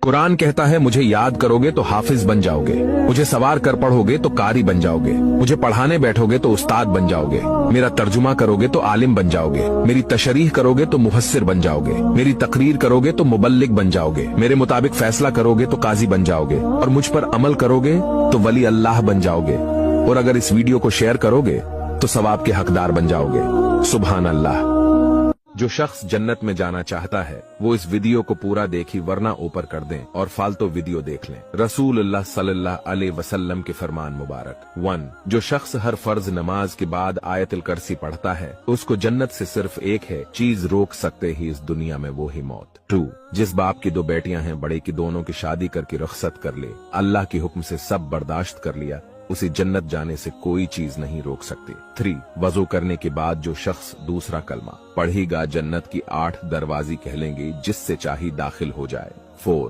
कुरान कहता है मुझे याद करोगे तो हाफिज बन जाओगे, मुझे सवार कर पढ़ोगे तो कारी बन जाओगे, मुझे पढ़ाने बैठोगे तो उस्ताद बन जाओगे, मेरा तर्जुमा करोगे तो आलिम बन जाओगे, मेरी तशरीह करोगे तो मुफस्सिर बन जाओगे, मेरी तकरीर करोगे तो मुबल्लिग बन जाओगे, मेरे मुताबिक फैसला करोगे तो काजी बन जाओगे, और मुझ पर अमल करोगे तो वली अल्लाह बन जाओगे, और अगर इस वीडियो को शेयर करोगे तो सवाब के हकदार बन जाओगे। सुभान अल्लाह। जो शख्स जन्नत में जाना चाहता है वो इस वीडियो को पूरा देखी, वरना ऊपर कर दें और फालतू वीडियो देख लें। रसूलुल्लाह सल्लल्लाहु अलैहि वसल्लम के फरमान मुबारक। 1. जो शख्स हर फर्ज नमाज के बाद आयतुल कुर्सी पढ़ता है उसको जन्नत से सिर्फ एक है चीज रोक सकते ही इस दुनिया में, वो ही मौत। 2. जिस बाप की 2 बेटियां हैं बड़े की दोनों की शादी करके रुखसत कर ले, अल्लाह के हुक्म से सब बर्दाश्त कर लिया, उसे जन्नत जाने से कोई चीज नहीं रोक सकती। 3. वजू करने के बाद जो शख्स दूसरा कलमा पढ़ेगा जन्नत की 8 दरवाजे कहलेंगे जिससे चाहे दाखिल हो जाए। 4.